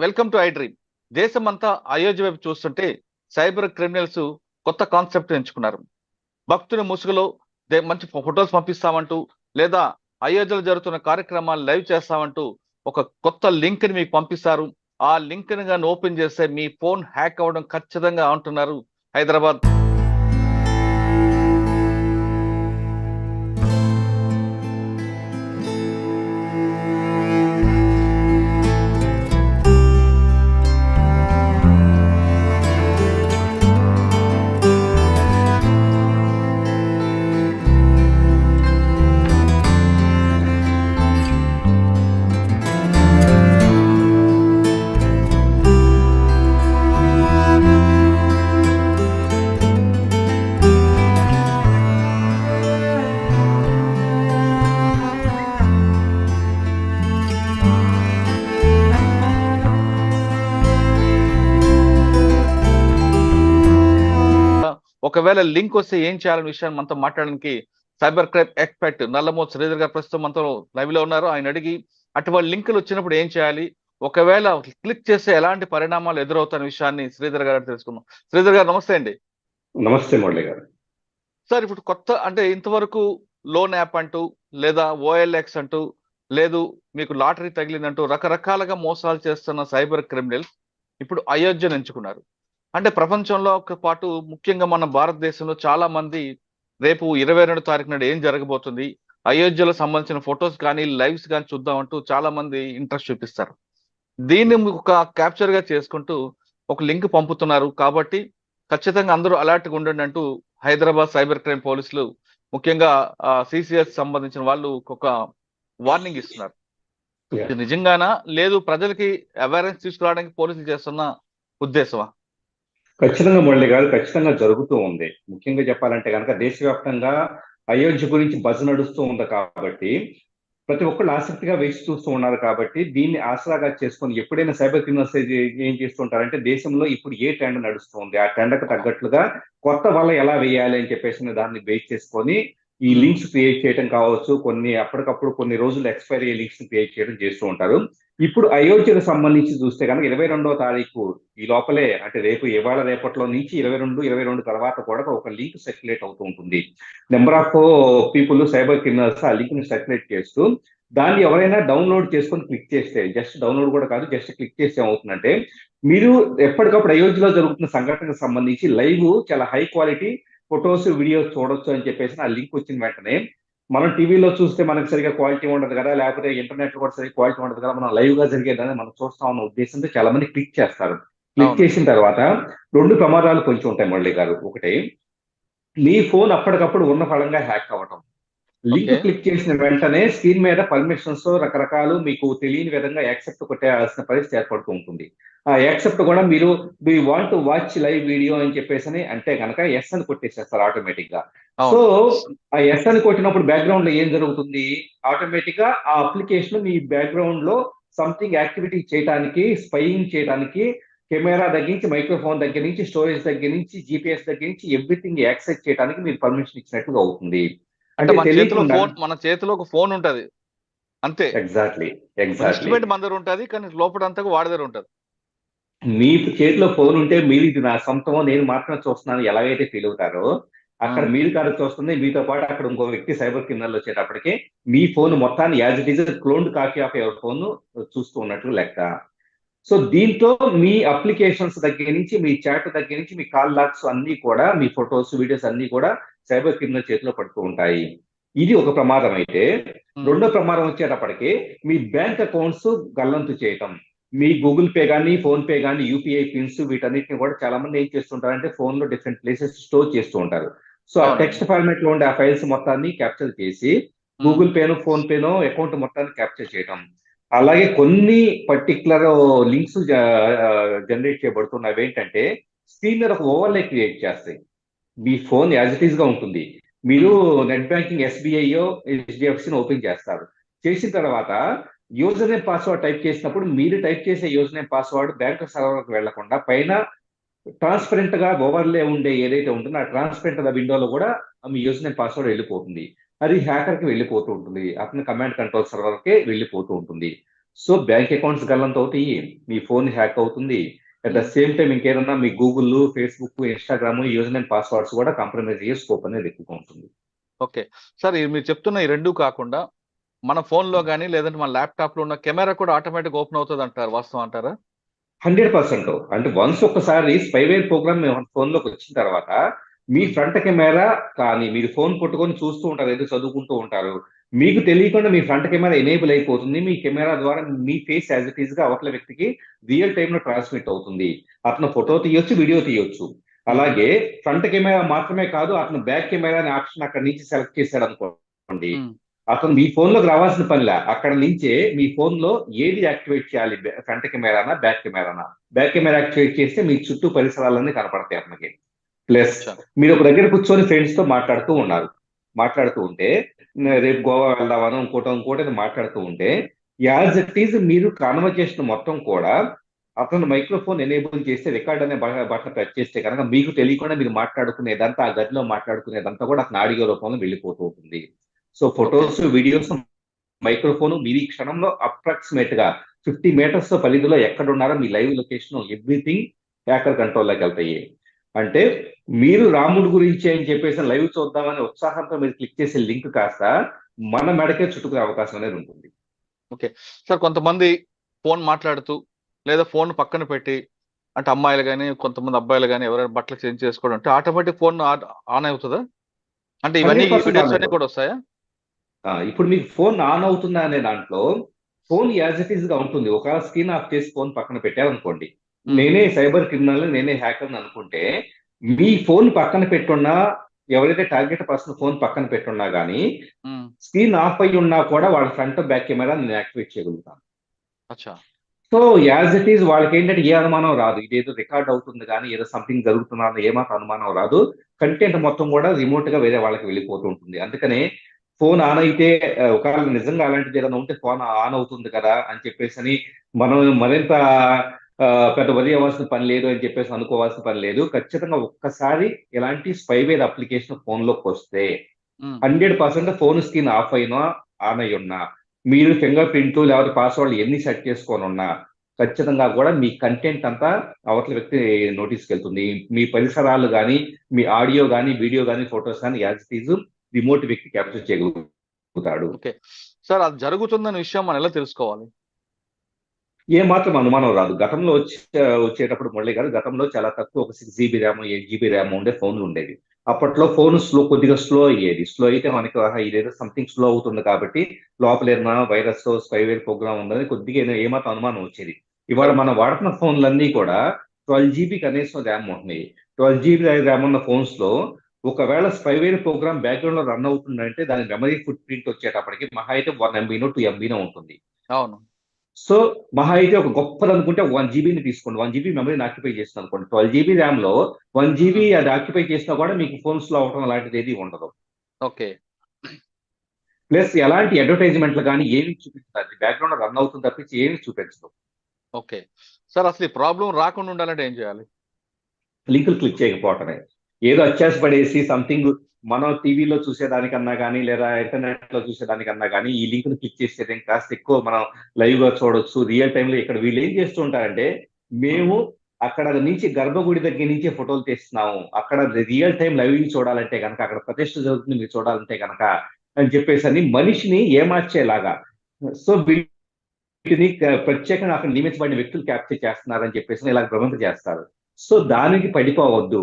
Welcome to I dream. దేశమంతా అయోధ్య వైపు చూస్తుంటే సైబర్ క్రిమినల్స్ కొత్త కాన్సెప్ట్ ఎంచుకున్నారు. భక్తుని ముసుగులో మంచి ఫొటోస్ పంపిస్తామంటూ లేదా అయోధ్యలో జరుగుతున్న కార్యక్రమాలు లైవ్ చేస్తామంటూ ఒక కొత్త లింక్ ని మీకు పంపిస్తారు. ఆ లింక్ ని కానీ ఓపెన్ చేస్తే మీ ఫోన్ హ్యాక్ అవ్వడం ఖచ్చితంగా అంటున్నారు హైదరాబాద్. ఒకవేళ లింక్ వస్తే ఏం చేయాలనే విషయాన్ని మనతో మాట్లాడడానికి cyber crime expert Nallamothu Sridhar గారు ప్రస్తుతం మనతో లైవ్ లో ఉన్నారు. ఆయన అడిగి అటువంటి లింకులు వచ్చినప్పుడు ఏం చేయాలి, ఒకవేళ క్లిక్ చేస్తే ఎలాంటి పరిణామాలు ఎదురవుతాయనే విషయాన్ని శ్రీధర్ గారు తెలుసుకుందాం. శ్రీధర్ గారు నమస్తే అండి. నమస్తే మురళి గారు. సార్, ఇప్పుడు కొత్త అంటే ఇంతవరకు లోన్ యాప్ అంటూ లేదా ఓఎల్ఎక్స్ అంటూ లేదు మీకు లాటరీ తగిలిందంటూ రకరకాలుగా మోసాలు చేస్తున్న సైబర్ క్రిమినల్స్ ఇప్పుడు అయోధ్యను ఎంచుకున్నారు. అంటే ప్రపంచంలో పాటు ముఖ్యంగా మన భారతదేశంలో చాలా మంది రేపు 22 తారీఖు నాడు ఏం జరగబోతుంది, అయోధ్యలో సంబంధించిన ఫొటోస్ కానీ లైవ్స్ కానీ చూద్దామంటూ చాలా మంది ఇంట్రెస్ట్ చూపిస్తారు. దీన్ని ఒక క్యాప్చర్ గా చేసుకుంటూ ఒక లింక్ పంపుతున్నారు. కాబట్టి ఖచ్చితంగా అందరూ అలర్ట్ గా ఉండండి అంటూ హైదరాబాద్ సైబర్ క్రైమ్ పోలీసులు ముఖ్యంగా సిసిఎస్ సంబంధించిన వాళ్ళు ఒక వార్నింగ్ ఇస్తున్నారు. ఇది నిజంగానా లేదు ప్రజలకి అవేర్నెస్ తీసుకురావడానికి పోలీసులు చేస్తున్న ఉద్దేశమా? ఖచ్చితంగా మురళి గారు, ఖచ్చితంగా జరుగుతూ ఉంది. ముఖ్యంగా చెప్పాలంటే కనుక దేశవ్యాప్తంగా అయోధ్య గురించి బజ్ నడుస్తూ ఉంది కాబట్టి ప్రతి ఒక్కళ్ళు ఆసక్తిగా వేసి చూస్తూ ఉన్నారు. కాబట్టి దీన్ని ఆసరాగా చేసుకొని ఎప్పుడైనా సైబర్ క్రిమినల్స్ ఏం చేస్తుంటారంటే దేశంలో ఇప్పుడు ఏ ట్రెండ్ నడుస్తుంది ఆ ట్రెండ్కి తగ్గట్లుగా కొత్త వల ఎలా వేయాలి అని చెప్పేసి దాన్ని బేస్ చేసుకొని ఈ లింక్స్ క్రియేట్ చేయడం కావచ్చు, అప్పటికప్పుడు కొన్ని రోజులు ఎక్స్పైరీ లింక్స్ క్రియేట్ చేయడం చేస్తూ ఉంటారు. ఇప్పుడు అయోధ్యకు సంబంధించి చూస్తే కనుక 22వ తారీఖు ఈ లోపలే, అంటే ఇవాళ రేపట్లో నుంచి 22 తర్వాత కూడా ఒక లింక్ సర్క్యులేట్ అవుతూ ఉంటుంది. Number of people cyber criminals ఆ లింక్ ని సర్క్యులేట్ చేస్తూ దాన్ని ఎవరైనా డౌన్లోడ్ చేసుకొని క్లిక్ చేస్తే, జస్ట్ డౌన్లోడ్ కూడా కాదు, జస్ట్ క్లిక్ చేస్తే ఏమవుతుందంటే మీరు ఎప్పటికప్పుడు అయోధ్యలో జరుగుతున్న సంఘటనకు సంబంధించి లైవ్ చాలా హై క్వాలిటీ ఫొటోస్ వీడియోస్ చూడొచ్చు అని చెప్పేసి ఆ లింక్ వచ్చిన వెంటనే మనం టీవీలో చూస్తే మనకు సరిగా క్వాలిటీ ఉండదు కదా, లేకపోతే ఇంటర్నెట్ కూడా సరిగా క్వాలిటీ ఉండదు కదా, మనం లైవ్ గా జరిగేదని మనం చూస్తామన్న ఉద్దేశంతో చాలా మంది క్లిక్ చేస్తారు. క్లిక్ చేసిన తర్వాత 2 ప్రమాదాలు కొంచెం ఉంటాయి మురళి గారు. ఒకటి, మీ ఫోన్ అప్పటికప్పుడు ఉన్న ఫలంగా హ్యాక్ అవ్వటం. లింక్ క్లిక్ చేసిన వెంటనే స్క్రీన్ మీద పర్మిషన్స్ రకరకాలు మీకు తెలియని విధంగా యాక్సెప్ట్ కొట్టేయాల్సిన పరిస్థితి ఏర్పడుతూ ఉంటుంది. ఆ యాక్సెప్ట్ కూడా మీరు we want to watch live video అని చెప్పేసి అంటే కనుక ఎస్ అని కొట్టేసేస్తారు ఆటోమేటిక్ గా. సో ఆ ఎస్ అని కొట్టినప్పుడు బ్యాక్గ్రౌండ్ లో ఏం జరుగుతుంది, ఆటోమేటిక్ గా ఆ అప్లికేషన్ మీ బ్యాక్గ్రౌండ్ లో సంథింగ్ యాక్టివిటీ చేయడానికి, స్పైయింగ్ చేయడానికి, కెమెరా దగ్గర నుంచి, మైక్రోఫోన్ దగ్గర నుంచి, స్టోరేజ్ దగ్గర నుంచి, జిపిఎస్ దగ్గర నుంచి ఎవ్రీథింగ్ యాక్సెస్ చేయడానికి మీరు పర్మిషన్ ఇచ్చినట్టుగా అవుతుంది. అంటే మన చేతిలో ఒక ఫోన్ ఉంటది అంతే. ఎగ్జాక్ట్లీ ఇన్స్ట్రుమెంట్ మన దగ్గర ఉంటది, కానీ లోపల అంతా వాడి దగ్గర ఉంటది. మీ చేతిలో ఫోన్ ఉంటే మీరు ఇది నా సొంతమో, నేను మాత్రమే చూస్తున్నాను ఎలాగైతే ఫీల్ అవుతారో, అక్కడ మీరు కాదు చూస్తుంది, మీతో పాటు అక్కడ ఇంకో వ్యక్తి సైబర్ క్రిమినల్ వచ్చేటప్పటికి మీ ఫోన్ మొత్తాన్ని as it is cloned copy of your phone చూస్తూ ఉన్నట్లు లెక్క. సో దీంతో మీ అప్లికేషన్స్ దగ్గర నుంచి, మీ చాట్ దగ్గర నుంచి, మీ కాల్ లాగ్స్ అన్ని కూడా, మీ ఫొటోస్ వీడియోస్ అన్ని కూడా సైబర్ క్రిమినల్ చేతిలో పడుతూ ఉంటాయి. ఇది ఒక ప్రమాదం. అయితే రెండో ప్రమాదం వచ్చేటప్పటికి మీ బ్యాంక్ అకౌంట్స్ గల్లంతు చేయటం. మీ గూగుల్ పే కానీ, ఫోన్ పే కానీ, యూపీఐ పిన్స్ వీటన్నిటిని కూడా చాలా మంది ఏం చేస్తుంటారంటే ఫోన్ లో డిఫరెంట్ ప్లేసెస్ స్టోర్ చేస్తూ ఉంటారు. సో ఆ టెక్స్ట్ ఫార్మాట్ లో ఉండే ఆ ఫైల్స్ మొత్తాన్ని క్యాప్చర్ చేసి గూగుల్ పేనో, ఫోన్ పేనో అకౌంట్ మొత్తాన్ని క్యాప్చర్ చేయటం. అలాగే కొన్ని పర్టికులర్ లింక్స్ జనరేట్ చేయబడుతున్నవి ఏంటంటే స్క్రీన్ మీద ఒక ఓవర్లే క్రియేట్ చేస్తాయి. మీ ఫోన్ యాజ్ ఇట్ ఈస్ గా ఉంటుంది. మీరు నెట్ బ్యాంకింగ్ ఎస్బీఐయో హెచ్డిఎఫ్సిని ఓపెన్ చేస్తారు. చేసిన తర్వాత యూజర్ నేమ్ పాస్వర్డ్ టైప్ చేసినప్పుడు మీరు టైప్ చేసే యూజర్ నేమ్ పాస్వర్డ్ బ్యాంక్ సర్వర్కి వెళ్లకుండా పైన ట్రాన్స్పరెంట్ గా ఓవర్లే ఉండే ఏదైతే ఉంటుందో ఆ ట్రాన్స్పరెంట్ విండోలో కూడా మీ యూజర్ నేమ్ పాస్వర్డ్ వెళ్ళిపోతుంది. అది హ్యాకర్ కి వెళ్ళిపోతూ ఉంటుంది, అతని కమాండ్ కంట్రోల్ సర్వర్ కి వెళ్ళిపోతూ ఉంటుంది. సో బ్యాంక్ అకౌంట్స్ గల్లంత అవుతాయి, మీ ఫోన్ హ్యాక్ అవుతుంది. అట్ ద సేమ్ టైం ఇంకేదన్నా మీ Google, Facebook, Instagram user name passwords కూడా కాంప్రమైజ్ అయ్యే స్కోప్ అనేది ఎక్కువ ఉంటుంది. ఓకే సార్, మీరు చెప్తున్న ఈ రెండు కాకుండా మన ఫోన్ లో కానీ లేదంటే మన ల్యాప్టాప్ లో ఉన్న కెమెరా కూడా ఆటోమేటిక్ ఓపెన్ అవుతుంది అంటారు, వాస్తవం అంటారా? 100%. అంటే వన్స్ ఒకసారి స్పైవేర్ ప్రోగ్రామ్ ఫోన్ లోకి వచ్చిన తర్వాత మీ ఉమ్, ఫ్రంట్ కెమెరా కానీ మీరు ఫోన్ పట్టుకొని చూస్తూ ఉంటారు, ఏదో చదువుకుంటూ ఉంటారు, మీకు తెలియకుండా మీ ఫ్రంట్ కెమెరా ఎనేబుల్ అయిపోతుంది. మీ కెమెరా ద్వారా మీ ఫేస్ యాజ్ ఇట్ ఈస్ గా అవతల వ్యక్తికి రియల్ టైమ్ లో ట్రాన్స్మిట్ అవుతుంది. అతను ఫోటో తీయొచ్చు, వీడియో తీయొచ్చు. ఉమ్, అలాగే ఫ్రంట్ కెమెరా మాత్రమే కాదు, అతను బ్యాక్ కెమెరా అనే ఆప్షన్ అక్కడి నుంచి సెలెక్ట్ చేశాడు అనుకోండి, ఉమ్, అతను మీ ఫోన్ లోకి రావాల్సిన పనిలే, అక్కడ నుంచే మీ ఫోన్ లో ఏది యాక్టివేట్ చేయాలి, ఫ్రంట్ కెమెరానా బ్యాక్ కెమెరానా. బ్యాక్ కెమెరా యాక్టివేట్ చేస్తే మీ చుట్టూ పరిసరాలన్నీ కనపడతాయి అతనికి. ప్లస్ అచ్చా. మీరు ఒక దగ్గర కూర్చొని ఫ్రెండ్స్ తో మాట్లాడుతూ ఉన్నారు, మాట్లాడుతూ ఉంటే ఉమ్, రేపు గోవా వెళ్దామని ఇంకోటి ఏదో మాట్లాడుతూ ఉంటే యాజ్ ఇట్ ఈజ్ మీరు కాన్వర్జేషన్ మొత్తం కూడా అతను మైక్రోఫోన్ ఎనేబుల్ చేస్తే రికార్డ్ అనే బటన్ ప్రెస్ చేస్తే కనుక మీకు తెలియకుండా మీరు మాట్లాడుకునేదంతా, ఆ గదిలో మాట్లాడుకునేదంతా కూడా అతను ఆడియో రూపంలో వెళ్ళిపోతూ ఉంటుంది. So okay. Photos, videos, microphone మీరు ఈ క్షణంలో అప్రాక్సిమేట్ గా 50 మీటర్స్ పరిధిలో ఎక్కడున్నారో మీ లైవ్ లొకేషన్ ఎవ్రీథింగ్ హ్యాకర్ కంట్రోల్లోకి వెళ్తాయి. అంటే మీరు రాముడి గురించి అని చెప్పేసి లైవ్ చూద్దామని ఉత్సాహంతో మీరు క్లిక్ చేసే లింక్ కాస్త మన మెడకే చుట్టుకునే అవకాశం అనేది ఉంటుంది. ఓకే సార్, కొంతమంది ఫోన్ మాట్లాడుతూ లేదా ఫోన్ పక్కన పెట్టి, అంటే అమ్మాయిలు కానీ కొంతమంది అబ్బాయిలు కానీ ఎవరైనా బట్టలు చేంజ్ చేసుకోవడం అంటే ఆటోమేటిక్ ఫోన్ ఆన్ అవుతుందా? అంటే ఇవన్నీ 100% వీడియోస్ ఆన్ అన్ని కూడా వస్తాయా? ఇప్పుడు మీకు ఫోన్ ఆన్ అవుతుందా అనే దాంట్లో ఫోన్ యాజ్ ఇట్ ఈస్ గా ఉంటుంది. ఒకవేళ స్క్రీన్ ఆఫ్ చేసి ఫోన్ పక్కన పెట్టారనుకోండి, ఉమ్, నేనే సైబర్ క్రిమినల్, నేనే హ్యాకర్ అనుకుంటే మీ ఫోన్ పక్కన పెట్టున్నా, ఎవరైతే టార్గెట్ పర్సన్ ఫోన్ పక్కన పెట్టున్నా కానీ ఉమ్, స్క్రీన్ ఆఫ్ అయి ఉన్నా కూడా వాళ్ళ ఫ్రంట్ బ్యాక్ కెమెరా నేను యాక్టివేట్ చేయగలుగుతాను. అచ్చా. సో యాజ్ ఇట్ ఈస్ వాళ్ళకి ఏంటంటే ఏ అనుమానం రాదు, ఇదేదో రికార్డ్ అవుతుంది కానీ ఏదో సంథింగ్ జరుగుతున్నా అని ఏమాత్రం అనుమానం రాదు. కంటెంట్ మొత్తం కూడా రిమోట్ గా వేరే వాళ్ళకి వెళ్ళిపోతూ ఉంటుంది. అందుకనే ఫోన్ ఆన్ అయితే ఒకవేళ నిజంగా అలాంటిది ఏదైనా ఉంటే ఫోన్ ఆన్ అవుతుంది కదా అని చెప్పేసి అని మనం మరింత ఆ, పెద్ద వరి అవ్వాల్సిన పని లేదు అని చెప్పేసి అనుకోవాల్సిన పని లేదు. ఖచ్చితంగా ఒక్కసారి ఇలాంటి స్పైవేర్ అప్లికేషన్ ఫోన్ లోకి వస్తే ఉమ్, 100% ఫోన్ స్క్రీన్ ఆఫ్ అయినా, ఆన్ అయి ఉన్నా, మీరు ఫింగర్ ప్రింట్ లేకపోతే పాస్వర్డ్ ఎన్ని సెట్ చేసుకొని ఉన్నా ఖచ్చితంగా కూడా మీ కంటెంట్ అంతా అవతల వ్యక్తి నోటీస్కి వెళ్తుంది. మీ పరిసరాలు కానీ, మీ ఆడియో కానీ, వీడియో కానీ, ఫొటోస్ కానీ యాజ్ ఇట్ ఈజ్ రిమోట్ వ్యక్తి క్యాప్చర్ చేయగలుగుతాడు. ఓకే సార్, అది జరుగుతుందన్న విషయం మనం ఎలా తెలుసుకోవాలి? ఏ మాత్రం అనుమానం రాదు. గతంలో వచ్చేటప్పుడు మురళి గారు, గతంలో చాలా తక్కువ, ఒక 6 GB ర్యామ్, 8 GB ర్యామ్ ఉండే ఫోన్లు ఉండేవి. అప్పట్లో ఫోన్ కొద్దిగా స్లో అయ్యేది. స్లో అయితే అవును. మనకి ఆహా, ఇదేదో సంథింగ్ స్లో అవుతుంది కాబట్టి లోపల ఏదైనా వైరస్, స్పైవేర్ ప్రోగ్రామ్ ఉందని కొద్దిగా ఏమాత్రం అనుమానం వచ్చేది. ఇవాళ కరెక్ట్. మనం వాడుతున్న ఫోన్లన్నీ కూడా 12 GB కనీసం ర్యామ్ ఉంటున్నాయి. 12 GB ర్యామ్ ఉన్న ఫోన్స్ లో ఒకవేళ స్పైవేర్ ప్రోగ్రామ్ బ్యాక్గ్రౌండ్ లో రన్ అవుతుందంటే దాని మెమరీ ఫుట్ ప్రింట్ వచ్చేటప్పటికి మహా అయితే 1 MB 2 MB ఉంటుంది. అవును. సో మహా అయితే ఒక గొప్పది అనుకుంటే 1 GB తీసుకోండి, 1 GB మెమరీని ఆక్యుపై చేస్తుంది అనుకోండి. 12 GB ర్యామ్ లో 1 GB ఉమ్, అది ఆక్యుపై చేసినా కూడా మీకు ఫోన్స్ లో అవడం లాంటిది ఏది ఉండదు. ఓకే. ప్లస్ ఎలాంటి అడ్వర్టైజ్మెంట్లు కానీ ఏమి చూపించదు, బ్యాక్గ్రౌండ్ రన్ అవుతుంది తప్పించి ఏమి చూపించదు. ఓకే సార్, అసలు ఈ ప్రాబ్లం రాకుండా ఉండాలంటే ఏం చేయాలి? లింకులు క్లిక్ చేయకపోవటమే. ఏదో అత్యాశ పడేసి సంథింగ్ మనం టీవీలో చూసేదానికన్నా కానీ లేదా ఇంటర్నెట్ లో చూసేదానికన్నా కానీ ఈ లింక్ ను క్లిక్ చేసేది కాస్త ఎక్కువ మనం లైవ్ గా చూడొచ్చు, రియల్ టైమ్ లో. ఇక్కడ వీళ్ళు ఏం చేస్తూ ఉంటారంటే, ఉమ్, మేము అక్కడ నుంచి గర్భగుడి దగ్గర నుంచి ఫోటోలు తీస్తున్నాము, అక్కడ రియల్ టైం లైవ్ చూడాలంటే కనుక, అక్కడ ప్రతిష్ట జరుగుతుంది మీరు చూడాలంటే కనుక అని చెప్పేసి అని మనిషిని ఏమార్చేలాగా. సో వీటిని ప్రత్యేకంగా అక్కడ నియమించబడిన వ్యక్తులు క్యాప్చర్ చేస్తున్నారని చెప్పేసి ఇలా భ్రమింప చేస్తారు. సో దానికి పడిపోవద్దు.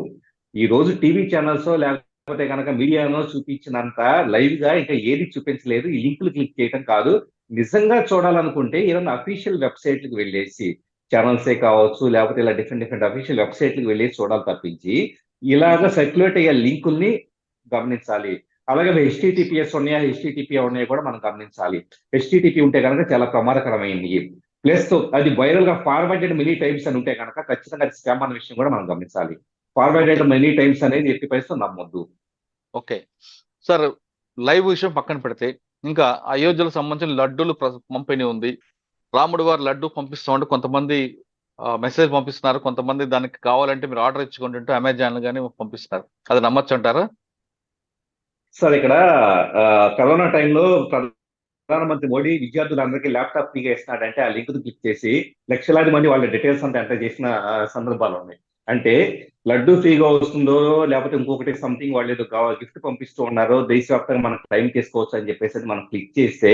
ఈ రోజు టీవీ ఛానల్స్ లేకపోతే కనుక మీడియానో చూపించినంత లైవ్ గా ఇంకా ఏది చూపించలేదు. ఈ లింకులు క్లిక్ చేయడం కాదు. నిజంగా చూడాలనుకుంటే ఏదైనా అఫీషియల్ వెబ్సైట్లకు వెళ్ళేసి, ఛానల్సే కావచ్చు లేకపోతే ఇలా డిఫరెంట్ డిఫరెంట్ అఫీషియల్ వెబ్సైట్లకు వెళ్ళేసి చూడాలి తప్పించి ఉమ్, ఇలాగ సర్క్యులేట్ అయ్యే లింకుల్ని గమనించాలి. అలాగే హెచ్టిటిపిఎస్ ఉన్నాయా, హెచ్టిటిపి ఉన్నాయా కూడా మనం గమనించాలి. హెచ్టిటిపి ఉంటే కనుక చాలా ప్రమాదకరమైంది. ప్లస్ అది వైరల్ గా ఫార్వర్డెడ్ మెనీ టైమ్స్ అని ఉంటే కనుక ఖచ్చితంగా అది స్కామ్ అన్న విషయం కూడా మనం గమనించాలి. ఓకే. ఫార్వర్డెడ్ మెనీ టైమ్స్ అనేది ఎట్టి పరిస్థితుల్లో నమ్మొద్దు. ఓకే సార్, లైవ్ విషయం పక్కన పెడితే ఇంకా అయోధ్యకు సంబంధించిన లడ్డూలు పంపిణీ ఉంది. రాముడు వారు లడ్డు పంపిస్తామంటే కొంతమంది మెసేజ్ పంపిస్తున్నారు, కొంతమంది దానికి కావాలంటే మీరు ఆర్డర్ ఇచ్చుకుంటుంటే అమెజాన్ కానీ పంపిస్తున్నారు. అది నమ్మచ్చు అంటారా? సార్ ఇక్కడ కరోనా టైంలో ప్రధానమంత్రి మోడీ విద్యార్థులందరికీ ల్యాప్టాప్ ఫ్రీగా ఇస్తున్నాడంటే ఆ లింక్ క్లిక్ చేసి లక్షలాది మంది వాళ్ళ డీటెయిల్స్ అంతా ఎంటర్ చేసిన సందర్భాలు ఉన్నాయి. అంటే లడ్డు ఫ్రీగా వస్తుందో లేకపోతే ఇంకొకటి సంథింగ్ వాళ్ళు ఏదో గిఫ్ట్ పంపిస్తూ ఉన్నారో దేశవ్యాప్తంగా మనం క్లెయిమ్ చేసుకోవచ్చు అని చెప్పేసి అది మనం క్లిక్ చేస్తే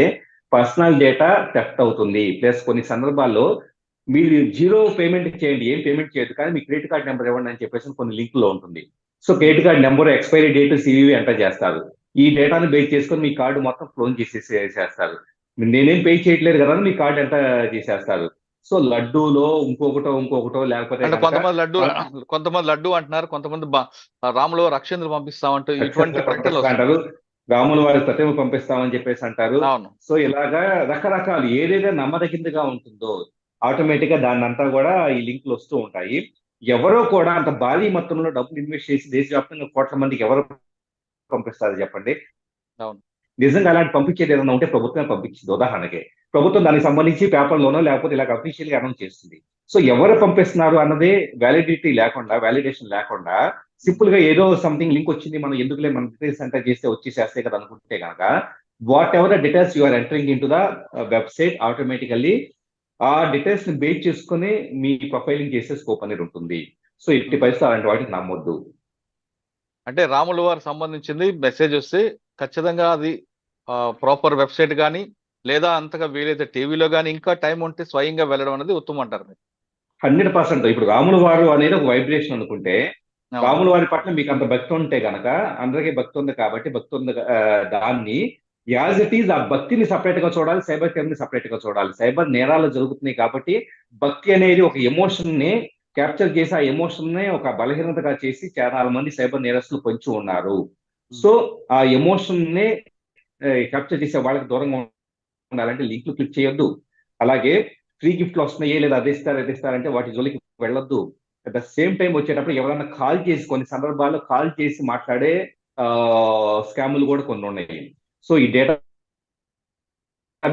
పర్సనల్ డేటా థెఫ్ట్ అవుతుంది. ప్లస్ కొన్ని సందర్భాల్లో మీరు జీరో పేమెంట్ చేయండి, ఏం పేమెంట్ చేయదు, కానీ మీ క్రెడిట్ కార్డ్ నెంబర్ ఇవ్వండి అని చెప్పేసి కొన్ని లింక్ లో ఉంటుంది. So credit card number, expiry date, CVV enter చేస్తారు. ఈ డేటాను బేస్ చేసుకొని మీ కార్డు మొత్తం క్లోన్ చేసేస్తారు. నేనేం పే చేయట్లేదు కదా అని మీ కార్డు ఎంత చేసేస్తారు. సో లడ్డూలో ఇంకొకటో లేకపోతే అంటే కనుక కొంతమంది లడ్డు అంటున్నారు, కొంతమంది రాములు రక్షేంద్ర పంపిస్తామంటూ ఇటువంటి ప్రకటనలు అంటారు, వస్తున్నాయి. రాముల వారి ప్రతిమ పంపిస్తామని చెప్పేసి అంటారు. అవును. సో ఇలాగా రకరకాలు ఏదైతే నమ్మదగిందిగా ఉంటుందో ఆటోమేటిక్ గా దాన్ని అంతా కూడా ఈ లింకులు వస్తూ ఉంటాయి. ఎవరో కూడా అంత భారీ మొత్తంలో డబ్బులు ఇన్వెస్ట్ చేసి దేశవ్యాప్తంగా కోట్ల మందికి ఎవరు పంపిస్తారు చెప్పండి? అవును. నిజంగా అలాంటి పంపించేది ఏదైనా ఉంటే ప్రభుత్వమే పంపించింది. ఉదాహరణకి ప్రభుత్వం దానికి సంబంధించి పేపర్లోనో లేకపోతే ఇలా అఫీషియల్ గా అనౌన్స్ చేస్తుంది. సో ఎవరు పంపిస్తున్నారు అన్నదే వ్యాలిడేషన్ లేకుండా సింపుల్ గా ఏదో సంథింగ్ లింక్ వచ్చింది, మనం ఎందుకులే మన డీటెయిల్స్ ఎంటర్ చేస్తే వచ్చేసేస్తే కదా అనుకుంటే కనుక whatever the details you are entering into the website automatically ఆ డీటెయిల్స్ ని బేస్ చేసుకుని మీ ప్రొఫైలింగ్ చేసే స్కోప్ అనేది ఉంటుంది. సో ఎట్టి పరిస్థితి అలాంటి వాటిని నమ్మొద్దు. అంటే రాముల వారు సంబంధించింది మెసేజ్ వస్తే ఖచ్చితంగా అది ప్రాపర్ వెబ్సైట్ కానీ లేదా అంతగా వీలైతే టీవీలో కానీ ఇంకా టైం ఉంటే స్వయంగా వెళ్ళడం అనేది ఉత్తమం అంటారు మీరు. 100%. ఇప్పుడు రాముల వారు అనేది ఒక వైబ్రేషన్ అనుకుంటే అవును. రాముల వారి పట్ల మీకు అంత భక్తి ఉంటే గనక, అందరికీ భక్తి ఉంది కాబట్టి దాన్ని యాజ్ ఇట్ ఈజ్ ఆ భక్తిని సపరేట్ గా చూడాలి, సైబర్ క్రైమ్ ని సపరేట్ గా చూడాలి. సైబర్ నేరాలు జరుగుతున్నాయి కాబట్టి భక్తి అనేది ఒక ఎమోషన్ ని క్యాప్చర్ చేసి ఆ ఎమోషన్ ని ఒక బలహీనతగా చేసి చాలా మంది సైబర్ నేరస్తులు పొంచి ఉన్నారు. సో ఆ ఎమోషన్ ని క్యాప్చర్ చేసే వాళ్ళకి దూరంగా ఉండాలంటే లింక్లు క్లిక్ చేయొద్దు. అలాగే ఫ్రీ గిఫ్ట్లు వస్తున్నాయి లేదా అది ఇస్తారంటే వాటి జోలికి వెళ్ళొద్దు. అట్ ద సేమ్ టైం వచ్చేటప్పుడు ఎవరైనా కాల్ చేసి, కొన్ని సందర్భాల్లో కాల్ చేసి మాట్లాడే స్కాములు కూడా కొన్ని ఉన్నాయి. సో ఈ డేటా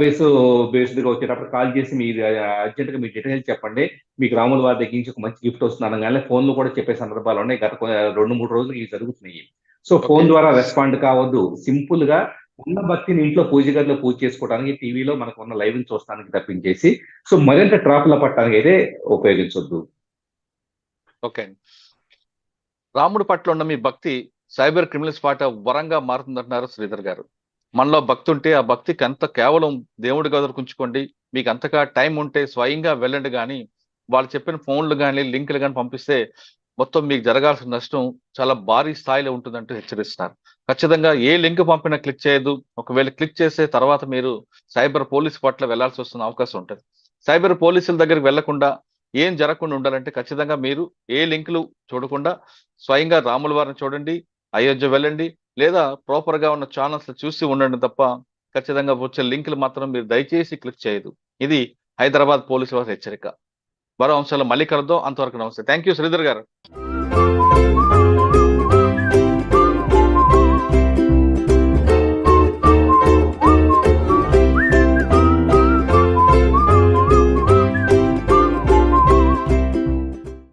బేస్డ్ గా వచ్చేటప్పుడు కాల్ చేసి మీరు అర్జెంట్ గా మీ డీటెయిల్స్ చెప్పండి, మీకు రాముల వారి దగ్గర నుంచి ఒక మంచి గిఫ్ట్ వస్తుంది అనగానే ఫోన్లు కూడా చెప్పే సందర్భాలు ఉన్నాయి. గత 2-3 రోజులు ఇవి జరుగుతున్నాయి. సో ఫోన్ ద్వారా రెస్పాండ్ కావద్దు. సింపుల్ గా ఉన్న భక్తిని ఇంట్లో పూజ గదిలో పూజ చేసుకోవడానికి, టీవీలో మనకు ఉన్న లైవ్ చూస్తానికి తప్పించేసి సో మరింత ట్రాప్ల పట్టడానికి అయితే ఉపయోగించొద్దు. ఓకే. రాముడి పట్ల ఉన్న మీ భక్తి సైబర్ క్రిమినల్స్ పాట వరంగా మారుతుందంటున్నారు శ్రీధర్ గారు. మనలో భక్తి ఉంటే ఆ భక్తికి అంత కేవలం దేవుడి గదులు ఉంచుకోండి, మీకు అంతగా టైం ఉంటే స్వయంగా వెళ్ళండి, కానీ వాళ్ళు చెప్పిన ఫోన్లు కానీ లింకులు కానీ పంపిస్తే మొత్తం మీకు జరగాల్సిన నష్టం చాలా భారీ స్థాయిలో ఉంటుందంటూ హెచ్చరిస్తున్నారు. ఖచ్చితంగా ఏ లింక్ పంపినా క్లిక్ చేయదు. ఒకవేళ క్లిక్ చేసే తర్వాత మీరు సైబర్ పోలీస్ పట్ల వెళ్లాల్సి వస్తున్న అవకాశం ఉంటుంది. సైబర్ పోలీసుల దగ్గరికి వెళ్లకుండా ఏం జరగకుండా ఉండాలంటే ఖచ్చితంగా మీరు ఏ లింకులు చూడకుండా స్వయంగా రాముల వారిని చూడండి, అయోధ్య వెళ్ళండి, లేదా ప్రాపర్ గా ఉన్న ఛానల్స్ చూసి ఉండండి తప్ప ఖచ్చితంగా వచ్చే లింకులు మాత్రం మీరు దయచేసి క్లిక్ చేయదు. ఇది హైదరాబాద్ పోలీసు వారి హెచ్చరిక. మరో అంశాలు మళ్ళీ కలుద్దాం. అంతవరకు నమస్తే. థ్యాంక్ యూ శ్రీధర్ గారు.